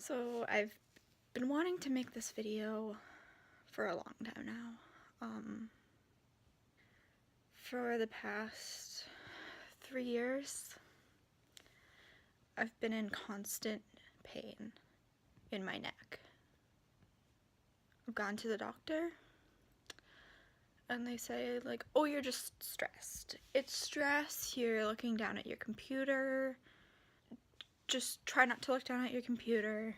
So I've been wanting to make this video for a long time now. For the past 3 years, I've been in constant pain in my neck. I've gone to the doctor and they say like, oh, you're just stressed. It's stress, you're looking down at your computer. Just try not to look down at your computer.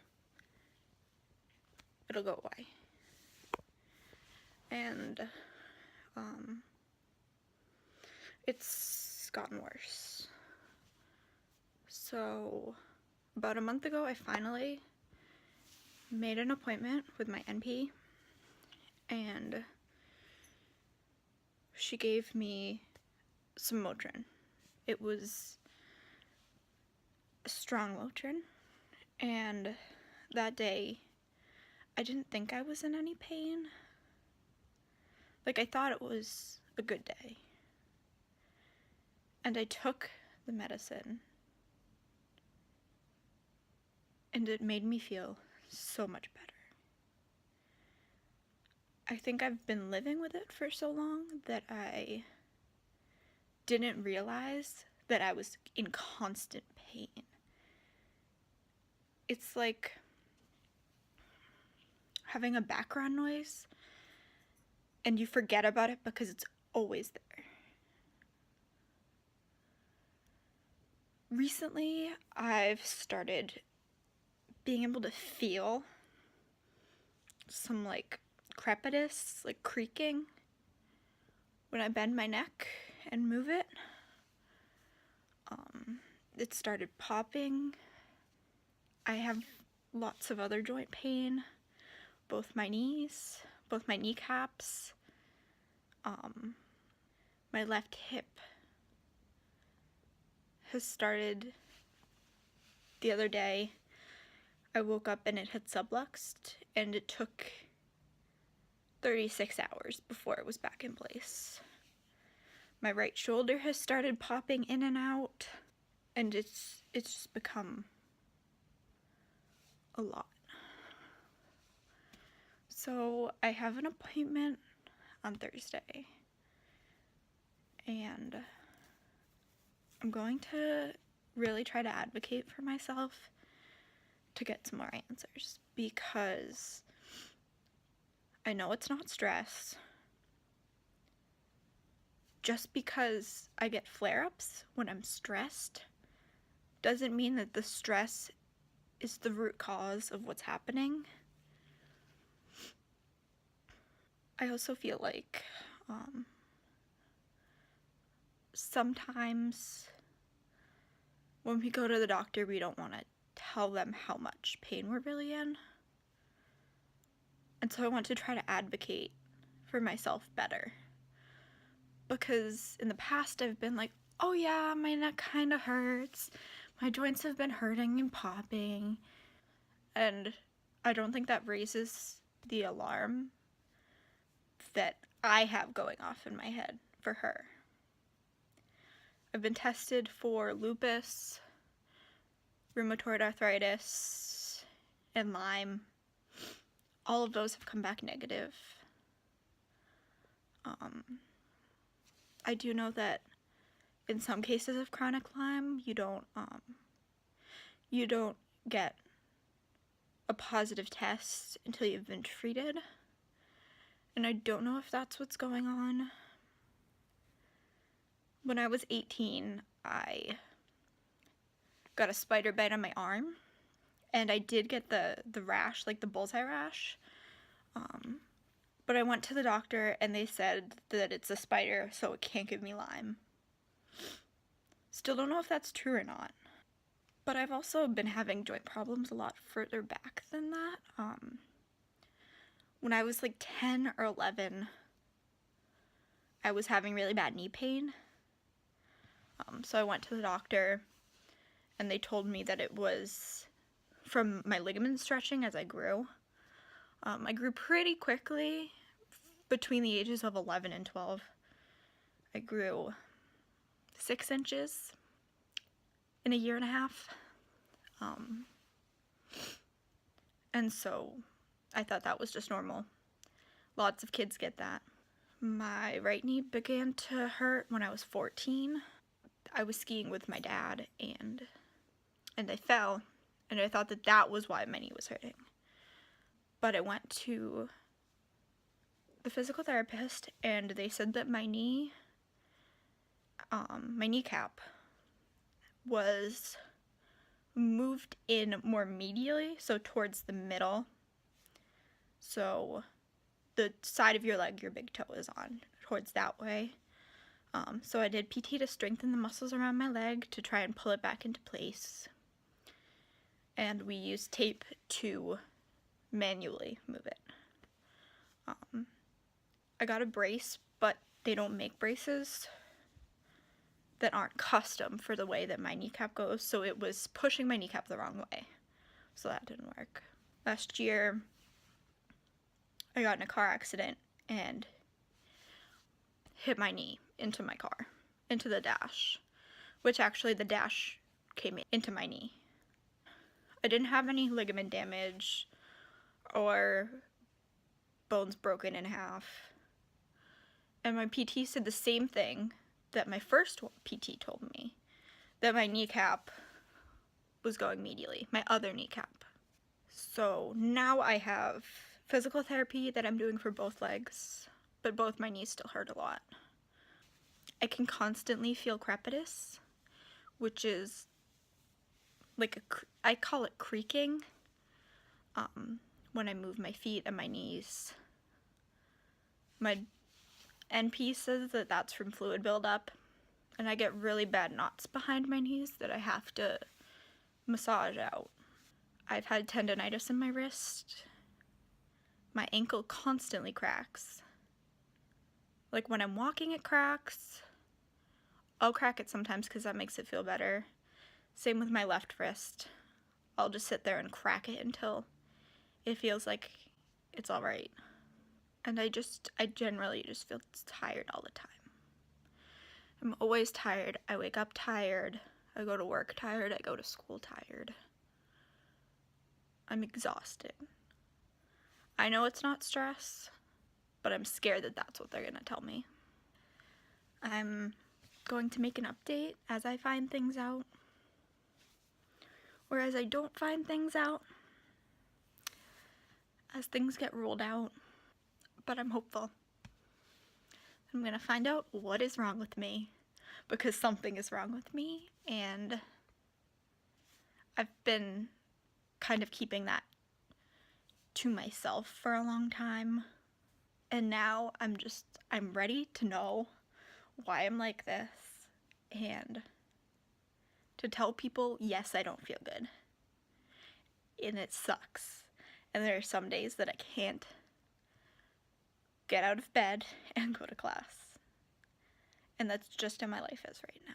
It'll go away. And it's gotten worse. So about a month ago, I finally made an appointment with my NP, and she gave me some Motrin. It was a strong Motrin, and that day I didn't think I was in any pain. Like, I thought it was a good day. And I took the medicine, and it made me feel so much better. I think I've been living with it for so long that I didn't realize that I was in constant pain. It's like having a background noise and you forget about it because it's always there. Recently, I've started being able to feel some like crepitus, like creaking, when I bend my neck and move it. It started popping. I have lots of other joint pain, both my knees, both my kneecaps, my left hip has started. The other day I woke up and it had subluxed, and it took 36 hours before it was back in place. My right shoulder has started popping in and out, and it's just become a lot. So I have an appointment on Thursday, and I'm going to really try to advocate for myself to get some more answers, because I know it's not stress. Just because I get flare-ups when I'm stressed doesn't mean that the stress is the root cause of what's happening. I also feel like sometimes when we go to the doctor, we don't want to tell them how much pain we're really in. And so I want to try to advocate for myself better. Because in the past I've been like, oh yeah, my neck kind of hurts. My joints have been hurting and popping. And I don't think that raises the alarm that I have going off in my head for her. I've been tested for lupus, rheumatoid arthritis, and Lyme. All of those have come back negative. I do know that in some cases of chronic Lyme, you don't get a positive test until you've been treated. And I don't know if that's what's going on. When I was 18, I got a spider bite on my arm, and I did get the rash, like the bullseye rash. But I went to the doctor and they said that it's a spider, so it can't give me Lyme. Still don't know if that's true or not. But I've also been having joint problems a lot further back than that. When I was like 10 or 11, I was having really bad knee pain. So I went to the doctor, and they told me that it was from my ligament stretching as I grew. I grew pretty quickly between the ages of 11 and 12. I grew 6 inches in a year and a half. And so I thought that was just normal. Lots of kids get that. My right knee began to hurt when I was 14. I was skiing with my dad and I fell, and I thought that was why my knee was hurting. But I went to the physical therapist and they said that my kneecap was moved in more medially, so towards the middle. So the side of your leg your big toe is on, towards that way. So I did PT to strengthen the muscles around my leg to try and pull it back into place. And we used tape to manually move it. I got a brace, but they don't make braces that aren't custom for the way that my kneecap goes, so it was pushing my kneecap the wrong way. So that didn't work. Last year, I got in a car accident and hit my knee into my car, into the dash, which actually the dash came into my knee. I didn't have any ligament damage or bones broken in half. And my PT said the same thing that my first PT told me, that my kneecap was going medially, my other kneecap. So now I have physical therapy that I'm doing for both legs, but both my knees still hurt a lot. I can constantly feel crepitus, which is like I call it creaking, when I move my feet and my knees. My NP says that that's from fluid buildup, and I get really bad knots behind my knees that I have to massage out. I've had tendonitis in my wrist. My ankle constantly cracks. Like when I'm walking, it cracks. I'll crack it sometimes because that makes it feel better. Same with my left wrist. I'll just sit there and crack it until it feels like it's all right. And I generally just feel tired all the time. I'm always tired. I wake up tired. I go to work tired. I go to school tired. I'm exhausted. I know it's not stress, but I'm scared that that's what they're going to tell me. I'm going to make an update as I find things out. Or as I don't find things out. As things get ruled out. But I'm hopeful. I'm going to find out what is wrong with me. Because something is wrong with me. And I've been kind of keeping that to myself for a long time. And now I'm ready to know why I'm like this. And to tell people, yes, I don't feel good. And it sucks. And there are some days that I can't get out of bed and go to class. And that's just how my life is right now.